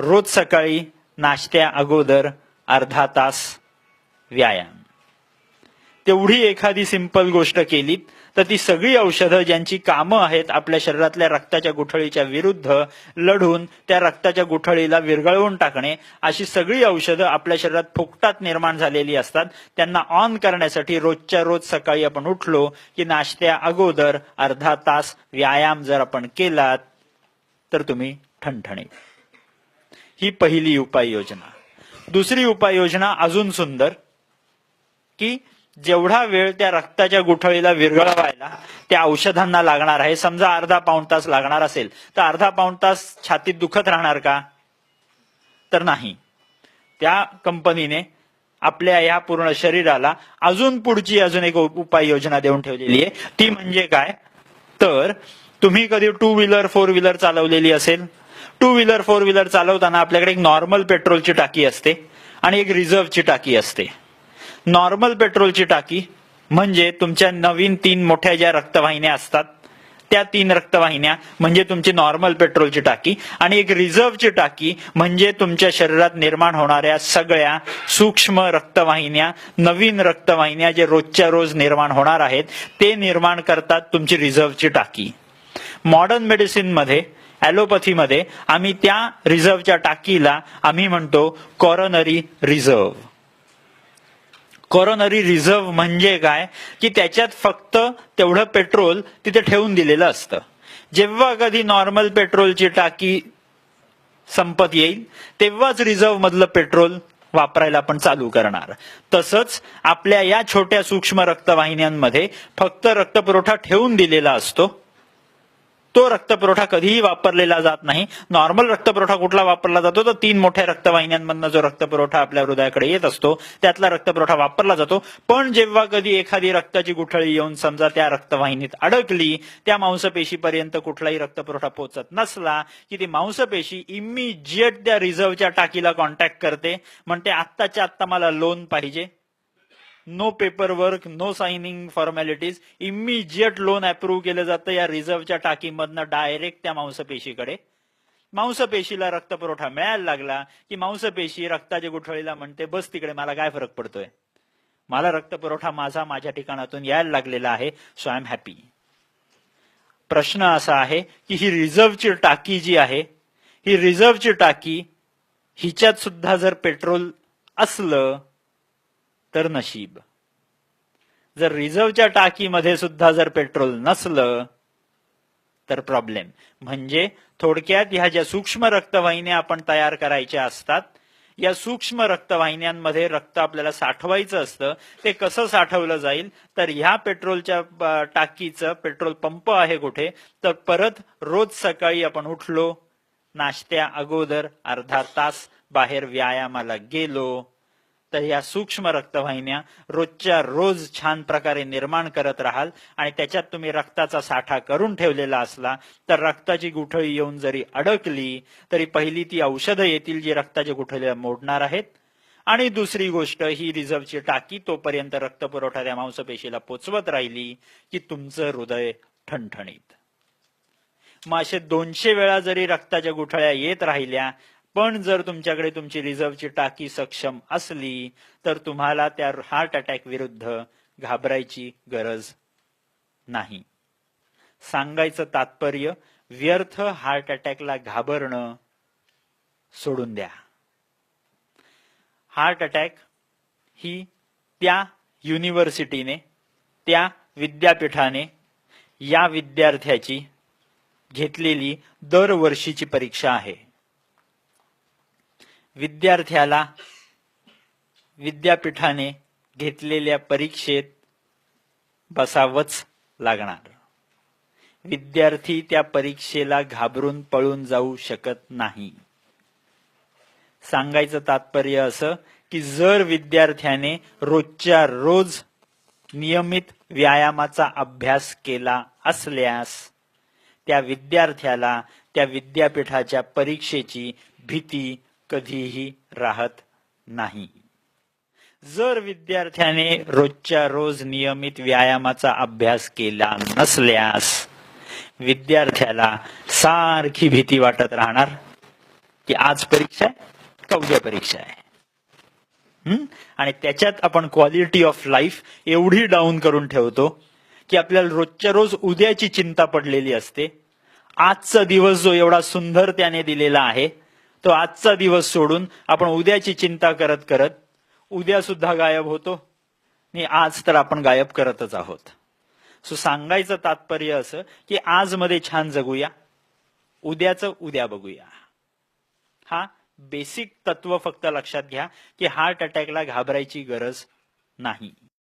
रोज सकाळी नाश्त्या अगोदर अर्धा तास व्यायाम. तेवढी एखादी सिंपल गोष्ट केली तर ती सगळी औषधं ज्यांची कामं आहेत आपल्या शरीरातल्या रक्ताच्या गुठळीच्या विरुद्ध लढून त्या रक्ताच्या गुठळीला विरघळवून टाकणे, अशी सगळी औषधं आपल्या शरीरात फुकटात निर्माण झालेली असतात. त्यांना ऑन करण्यासाठी रोजच्या रोज सकाळी आपण उठलो की नाश्त्या अगोदर अर्धा तास व्यायाम जर आपण केलात तर तुम्ही ठणठणीत. ही पहिली उपाययोजना. दुसरी उपाययोजना अजून सुंदर, की जेवढा वेळ त्या रक्ताच्या गुठळीला विरघळवायला त्या औषधांना लागणार आहे, समजा अर्धा पाऊण तास लागणार असेल तर अर्धा पाऊण तास छातीत दुखत राहणार का? तर नाही. त्या कंपनीने आपल्या या पूर्ण शरीराला अजून एक उपाययोजना देऊन ठेवलेली आहे. ती म्हणजे काय, तर तुम्ही कधी टू व्हीलर फोर व्हीलर चालवलेली असेल. टू व्हीलर फोर व्हीलर चालवताना आपल्याकडे एक नॉर्मल पेट्रोलची टाकी असते आणि एक रिझर्व्हची टाकी असते. नॉर्मल पेट्रोलची टाकी म्हणजे तुमच्या नवीन 3 मोठ्या ज्या रक्तवाहिन्या असतात त्या 3 रक्तवाहिन्या म्हणजे तुमची नॉर्मल पेट्रोलची टाकी, आणि एक रिझर्व्हची टाकी म्हणजे तुमच्या शरीरात निर्माण होणाऱ्या सगळ्या सूक्ष्म रक्तवाहिन्या, नवीन रक्तवाहिन्या जे रोजच्या रोज निर्माण होणार आहेत ते निर्माण करतात तुमची रिझर्व्हची टाकी. मॉडर्न मेडिसिन मध्ये, ॲलोपॅथीमध्ये आम्ही त्या रिझर्व्हच्या टाकीला आम्ही म्हणतो कॉरोनरी रिझर्व्ह. कॉरोनरी रिझर्व्ह म्हणजे काय, की त्याच्यात फक्त तेवढं पेट्रोल तिथे ठेवून दिलेलं असतं. जेव्हा कधी नॉर्मल पेट्रोलची टाकी संपत येईल तेव्हाच रिझर्व्ह मधलं पेट्रोल वापरायला आपण चालू करणार. तसंच आपल्या या छोट्या सूक्ष्म रक्तवाहिन्यांमध्ये फक्त रक्तपुरवठा ठेवून दिलेला असतो. तो रक्तपुरवठा कधीही वापरलेला जात नाही. नॉर्मल रक्तपुरवठा कुठला वापरला जातो तर 3 मोठ्या रक्तवाहिन्यांमधनं जो रक्तपुरवठा आपल्या हृदयाकडे येत असतो त्यातला रक्तपुरवठा वापरला जातो. पण जेव्हा कधी एखादी रक्ताची गुठळी येऊन समजा त्या रक्तवाहिनीत अडकली, त्या मांसपेशीपर्यंत कुठलाही रक्तपुरवठा पोहोचत नसला की ती मांसपेशी इमिजिएट त्या रिझर्व्हच्या टाकीला कॉन्टॅक्ट करते, म्हणते आत्ताच्या आत्ता मला लोन पाहिजे. No paper work, no signing formalities, immediate loan approve केलं जातं या रिझर्व्हच्या टाकीमधनं डायरेक्ट त्या मांसपेशीकडे. मांसपेशीला रक्तपुरवठा मिळायला लागला की मांसपेशी रक्ताच्या गुठळीला म्हणते बस तिकडे, मला काय फरक पडतोय, मला रक्तपुरवठा माझ्या ठिकाणातून यायला लागलेला आहे, सो आय एम हॅपी. प्रश्न असा आहे की ही रिझर्व्हची टाकी जी आहे, ही रिझर्व्हची टाकी हिच्यात सुद्धा जर पेट्रोल असलं तर नशीब. जर रिझर्व्हच्या टाकीमध्ये सुद्धा जर पेट्रोल नसलं तर प्रॉब्लेम. म्हणजे थोडक्यात ह्या ज्या सूक्ष्म रक्तवाहिन्या आपण तयार करायच्या असतात, या सूक्ष्म रक्तवाहिन्यांमध्ये रक्त आपल्याला साठवायचं असतं. ते कसं साठवलं जाईल तर ह्या पेट्रोलच्या टाकीचं पेट्रोल पंप आहे कुठे, तर परत रोज सकाळी आपण उठलो, नाश्त्या अगोदर अर्धा तास बाहेर व्यायामाला गेलो तर या सूक्ष्म रक्तवाहिन्या रोजच्या रोज छान प्रकारे निर्माण करत राहाल. आणि त्याच्यात तुम्ही रक्ताचा साठा करून ठेवलेला असला तर रक्ताची गुठळी येऊन जरी अडकली तरी पहिली ती औषधं येतील जी रक्ताच्या गुठळीला मोडणार आहेत, आणि दुसरी गोष्ट ही रिझर्व्हची टाकी तोपर्यंत रक्तपुरवठा त्या मांसपेशीला पोचवत राहिली की तुमचं हृदय ठणठणीत. मग असे 200 वेळा जरी रक्ताच्या गुठळ्या येत राहिल्या, पण जर तुमच्याकडे तुमची रिझर्व्हची टाकी सक्षम असली तर तुम्हाला त्या हार्ट अटॅक विरुद्ध घाबरायची गरज नाही. सांगायचं तात्पर्य, व्यर्थ हार्ट अटॅकला घाबरणं सोडून द्या. हार्ट अटॅक ही त्या युनिव्हर्सिटीने, त्या विद्यापीठाने या विद्यार्थ्याची घेतलेली दरवर्षीची परीक्षा आहे. विद्यार्थ्याला विद्यापीठाने घेतलेल्या परीक्षेत बसावंच लागणार. विद्यार्थी त्या परीक्षेला घाबरून पळून जाऊ शकत नाही. सांगायचं तात्पर्य असं की जर विद्यार्थ्याने रोजच्या रोज नियमित व्यायामाचा अभ्यास केला असल्यास त्या विद्यार्थ्याला त्या विद्यापीठाच्या परीक्षेची भीती कधीही राहत नाही. जर विद्यार्थ्याने रोजच्या रोज नियमित व्यायामाचा अभ्यास केला नसल्यास विद्यार्थ्याला सारखी भीती वाटत राहणार की आज परीक्षा आहे का उद्या परीक्षा आहे. आणि त्याच्यात आपण क्वालिटी ऑफ लाईफ एवढी डाऊन करून ठेवतो की आपल्याला रोजच्या रोज उद्याची चिंता पडलेली असते. आजचा दिवस जो एवढा सुंदर त्याने दिलेला आहे तो आजचा दिवस सोडून आपण उद्याची चिंता करत करत उद्या सुद्धा गायब होतो आणि आज तर आपण गायब करतच आहोत. सो सांगायचं तात्पर्य असं की आज मध्ये छान जगूया, उद्याचं उद्या बघूया. हा बेसिक तत्व फक्त लक्षात घ्या की हार्ट अटॅकला घाबरायची गरज नाही.